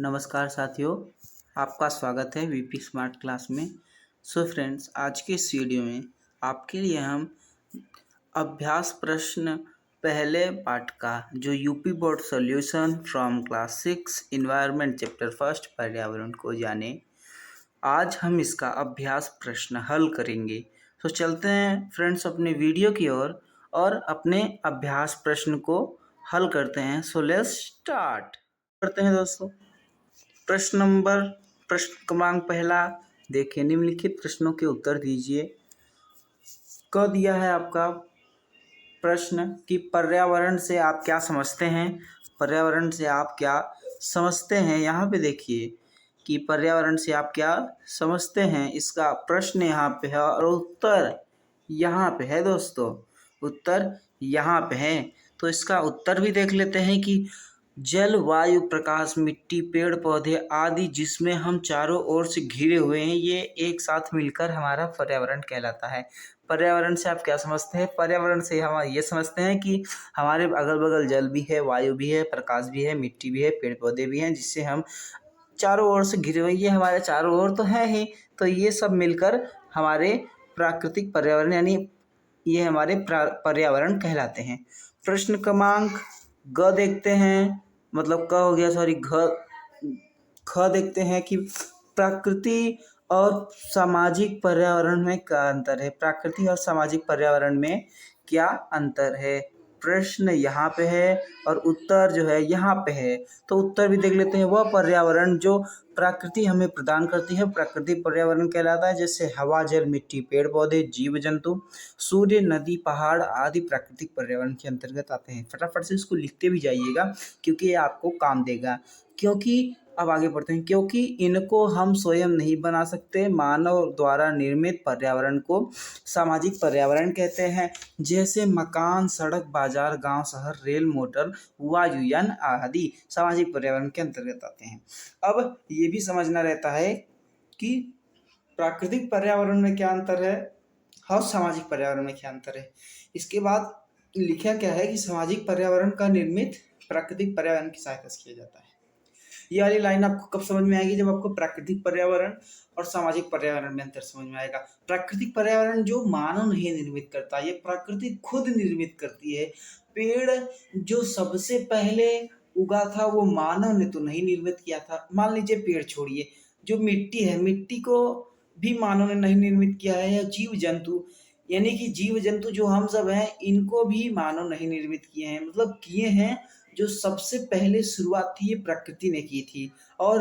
नमस्कार साथियों, आपका स्वागत है वीपी स्मार्ट क्लास में। सो फ्रेंड्स, आज के इस वीडियो में आपके लिए हम अभ्यास प्रश्न पहले पार्ट का जो UP board solution from class 6 environment chapter first पर्यावरण को जाने। आज हम इसका अभ्यास प्रश्न हल करेंगे। तो चलते हैं फ्रेंड्स अपने वीडियो की ओर और अपने अभ्यास प्रश्न को हल करते हैं। सो लेट्स स्टार्ट करते हैं दोस्तों। प्रश्न क्रमांक पहला देखिए, निम्नलिखित प्रश्नों के उत्तर दीजिए। क दिया है आपका प्रश्न कि पर्यावरण से आप क्या समझते हैं। पर्यावरण से आप क्या समझते हैं, यहाँ पे देखिए कि पर्यावरण से आप क्या समझते हैं। इसका प्रश्न यहाँ पे है और उत्तर यहाँ पे है दोस्तों। उत्तर यहाँ पे है, तो इसका उत्तर भी देख लेते हैं कि जल, वायु, प्रकाश, मिट्टी, पेड़ पौधे आदि जिसमें हम चारों ओर से घिरे हुए हैं, ये एक साथ मिलकर हमारा पर्यावरण कहलाता है। पर्यावरण से आप क्या समझते हैं? पर्यावरण से हम ये समझते हैं कि हमारे अगल बगल जल भी है, वायु भी है, प्रकाश भी है, मिट्टी भी है, पेड़ पौधे भी हैं, जिससे हम चारों ओर से घिरे हुए, ये हमारे चारों ओर तो है ही। तो ये सब मिलकर हमारे प्राकृतिक पर्यावरण यानी ये हमारे पर्यावरण कहलाते हैं। प्रश्न क्रमांक ग देखते हैं, मतलब क हो गया, सॉरी ख देखते हैं कि प्रकृति और सामाजिक पर्यावरण में क्या अंतर है। प्रकृति और सामाजिक पर्यावरण में क्या अंतर है, प्रश्न यहाँ पे है और उत्तर जो है यहाँ पे है। तो उत्तर भी देख लेते हैं। वह पर्यावरण जो प्रकृति हमें प्रदान करती है प्राकृतिक पर्यावरण कहलाता है, जैसे हवा, जल, मिट्टी, पेड़ पौधे, जीव जंतु, सूर्य, नदी, पहाड़ आदि प्राकृतिक पर्यावरण के अंतर्गत आते हैं। फटाफट से इसको लिखते भी जाइएगा क्योंकि ये आपको काम देगा। क्योंकि अब आगे बढ़ते हैं। क्योंकि इनको हम स्वयं नहीं बना सकते, मानव द्वारा निर्मित पर्यावरण को सामाजिक पर्यावरण कहते हैं, जैसे मकान, सड़क, बाजार, गांव, शहर, रेल, मोटर, वायुयान आदि सामाजिक पर्यावरण के अंतर्गत आते हैं। अब ये भी समझना रहता है कि प्राकृतिक पर्यावरण में क्या अंतर है और सामाजिक पर्यावरण में क्या अंतर है। इसके बाद लिखा क्या है कि सामाजिक पर्यावरण का निर्मित प्राकृतिक पर्यावरण की सहायता से किया जाता है। ये वाली लाइन आपको कब समझ में आएगी? जब आपको प्राकृतिक पर्यावरण और सामाजिक पर्यावरण में अंतर समझ में आएगा। प्राकृतिक पर्यावरण जो मानव नहीं निर्मित करता, ये प्रकृति खुद निर्मित करती है। पेड़ जो सबसे पहले उगा था वो मानव ने तो नहीं निर्मित किया था। मान लीजिए पेड़ छोड़िए, जो मिट्टी है, मिट्टी को भी मानव ने नहीं निर्मित किया है। या जीव जंतु, यानी कि जीव जंतु जो हम सब हैं, इनको भी मानव नहीं निर्मित किए हैं, मतलब किए हैं। जो सबसे पहले शुरुआत थी ये प्रकृति ने की थी। और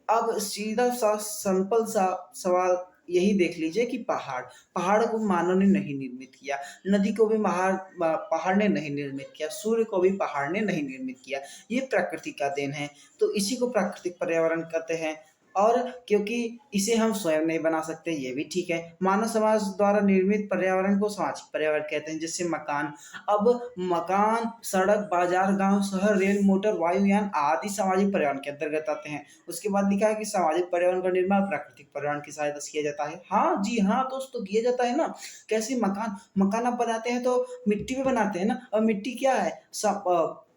अब सीधा सा सिंपल सा सवाल यही देख लीजिए कि पहाड़ को मानव ने नहीं निर्मित किया, नदी को भी पहाड़ ने नहीं निर्मित किया, सूर्य को भी पहाड़ ने नहीं निर्मित किया, ये प्रकृति का देन है। तो इसी को प्राकृतिक पर्यावरण कहते हैं। और क्योंकि इसे हम स्वयं नहीं बना सकते, ये भी ठीक है। मानव समाज द्वारा निर्मित पर्यावरण को सामाजिक पर्यावरण कहते हैं, जैसे मकान। अब मकान, सड़क, बाजार, गांव, शहर, रेल, मोटर, वायुयान आदि सामाजिक पर्यावरण के अंतर्गत आते हैं। उसके बाद लिखा है कि सामाजिक पर्यावरण का निर्माण प्राकृतिक पर्यावरण की सहायता से किया जाता है। हाँ जी हाँ दोस्तों, किया जाता है ना। कैसे? मकान आप बनाते हैं तो मिट्टी में बनाते हैं ना। और मिट्टी क्या है?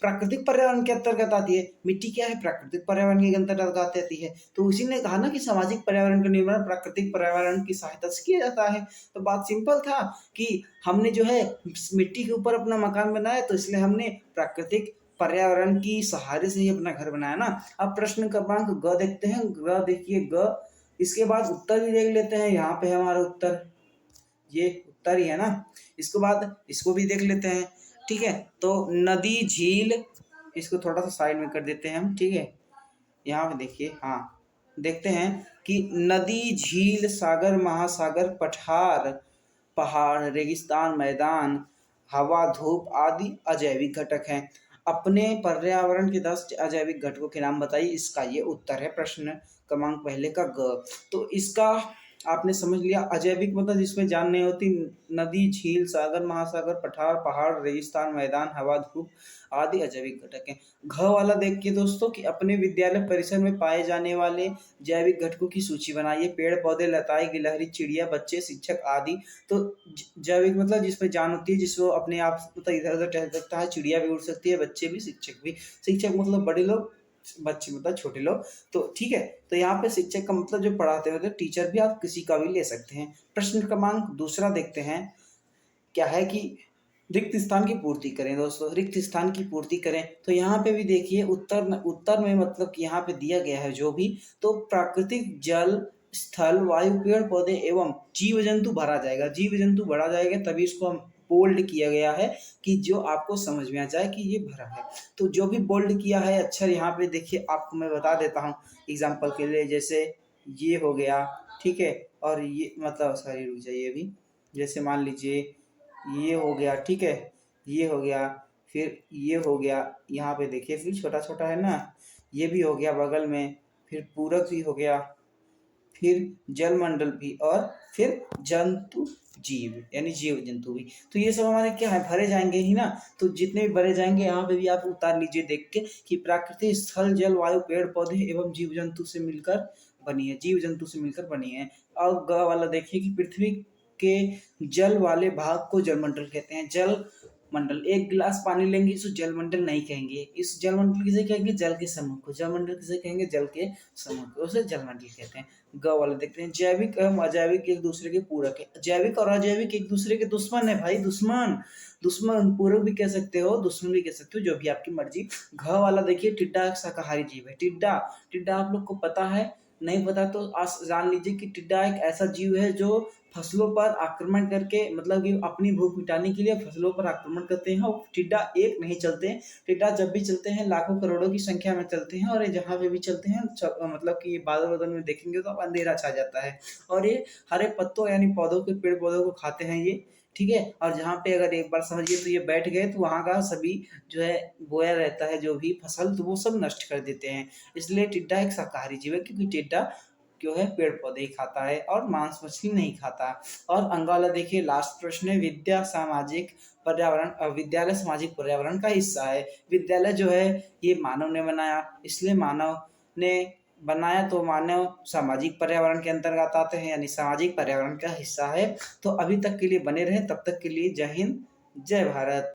प्राकृतिक पर्यावरण के अंतर्गत आती है। मिट्टी क्या है? प्राकृतिक पर्यावरण के अंतर्गत आती है। तो उसी ने कहा ना कि सामाजिक पर्यावरण का निर्माण प्राकृतिक पर्यावरण की सहायता से किया जाता है। तो बात सिंपल था कि हमने जो है मिट्टी के ऊपर अपना मकान बनाया, तो इसलिए हमने प्राकृतिक पर्यावरण की सहारे से ही अपना घर बनाया ना। अब प्रश्न क्रमांक ग देखते हैं। ग देखिए, ग इसके बाद उत्तर भी देख लेते हैं। यहाँ पे है हमारा उत्तर, ये उत्तर ही है ना। इसके बाद इसको भी देख लेते हैं, ठीक है। तो नदी, झील, इसको थोड़ा सा साइड में कर देते हैं हम, ठीक है। यहाँ पे देखिए, हाँ देखते हैं कि नदी, झील, सागर, महासागर, पठार, पहाड़, रेगिस्तान, मैदान, हवा, धूप आदि अजैविक घटक हैं। अपने पर्यावरण के 10 अजैविक घटकों के नाम बताइए। इसका ये उत्तर है प्रश्न क्रमांक पहले का ग। तो इसका आपने समझ लिया। अजैविक मतलब जिसमें जान नहीं होती। नदी, झील, सागर, महासागर, पठार, पहाड़, रेगिस्तान, मैदान, हवा, धूप आदि अजैविक घटक हैं। घ वाला देखिए दोस्तों कि अपने विद्यालय परिसर में पाए जाने वाले जैविक घटकों की सूची बनाइए। पेड़ पौधे, लताएं, गिलहरी, चिड़िया, बच्चे, शिक्षक आदि। तो जैविक मतलब जिसमें जान होती है, जिसको अपने आप मतलब इधर उधर टहल सकता है, चिड़िया भी उड़ सकती है, बच्चे भी, शिक्षक भी। शिक्षक मतलब बड़े लोग, बच्चे मतलब छोटे लोग। तो ठीक है, तो यहाँ पे शिक्षक का मतलब जो पढ़ाते होते हैं, टीचर भी आप किसी का भी ले सकते हैं। प्रश्न क्रमांक दूसरा देखते हैं, क्या है कि रिक्त स्थान की पूर्ति करें। दोस्तों रिक्त स्थान की पूर्ति करें, तो यहाँ पे भी देखिए उत्तर में मतलब कि यहाँ पे दिया गया है जो भी, तो प्राकृतिक जल स्थल वायु पेड़ पौधे एवं जीव जंतु भरा जाएगा। जीव जंतु भरा जाएगा, तभी इसको हम बोल्ड किया गया है कि जो आपको समझ में आ जाए कि ये भरा है। तो जो भी बोल्ड किया है अक्षर यहाँ पे देखिए, आपको मैं बता देता हूँ एग्जाम्पल के लिए। जैसे ये हो गया, ठीक है, और ये मतलब सॉरी रुक जाइए अभी, जैसे मान लीजिए ये हो गया, ठीक है, ये हो गया, फिर ये हो गया, यहाँ पे देखिए फिर छोटा छोटा है ना, ये भी हो गया बगल में, फिर पूरक भी हो गया, फिर जलमंडल भी, और फिर जंतु जीव यानी जीव जंतु भी। तो ये सब हमारे क्या है, भरे जाएंगे ही ना। तो जितने भी भरे जाएंगे यहाँ पे भी आप उतार लीजिए देख के कि प्राकृतिक स्थल जल वायु पेड़ पौधे एवं जीव जंतु से मिलकर बनी है, जीव जंतु से मिलकर बनी है। और ग वाला देखिए कि पृथ्वी के जल वाले भाग को जलमंडल कहते हैं। जल मंडल, एक गिलास पानी लेंगे इसको जलमंडल नहीं कहेंगे। इस जलमंडल किसे कहेंगे, जल के समूह को। जलमंडल किसे कहेंगे, जल के समूह को, उसे जलमंडल कहते हैं। ग वाला देखते हैं, जैविक एवं अजैविक एक दूसरे के पूरक है। जैविक और अजैविक एक दूसरे के दुश्मन है भाई, दुश्मन। दुश्मन पूरक भी कह सकते हो, दुश्मन भी कह सकते हो, जो भी आपकी मर्जी। घ वाला देखिए, टिड्डा एक शाकाहारी जीव है। टिड्डा, टिड्डा आप लोग को पता है, नहीं पता तो आज जान लीजिए कि टिड्डा एक ऐसा जीव है जो फसलों पर आक्रमण करके, मतलब कि अपनी भूख मिटाने के लिए फसलों पर आक्रमण करते हैं। और टिड्डा एक नहीं चलते हैं, टिड्डा जब भी चलते हैं लाखों करोड़ों की संख्या में चलते हैं, और ये जहाँ पे भी चलते हैं मतलब कि बादल बादल में देखेंगे तो अंधेरा छा जाता है। और ये हरे पत्तों यानी पौधों के, पेड़ पौधों को खाते हैं ये, ठीक है। और जहाँ पे अगर एक बार समझिए तो ये बैठ गए तो वहाँ का सभी जो है बोया रहता है जो भी फसल, तो वो सब नष्ट कर देते हैं। इसलिए टिड्डा एक शाकाहारी जीव है, क्योंकि टिड्डा जो है पेड़ पौधे ही खाता है और मांस मछली नहीं खाता। और अंगाला देखिए, लास्ट प्रश्न है, विद्या सामाजिक पर्यावरण, विद्यालय सामाजिक पर्यावरण का हिस्सा है। विद्यालय जो है ये मानव ने बनाया, इसलिए मानव ने बनाया, तो मानव सामाजिक पर्यावरण के अंतर्गत आते हैं, यानी सामाजिक पर्यावरण का हिस्सा है। तो अभी तक के लिए बने रहे, तब तक के लिए जय हिंद, जय भारत।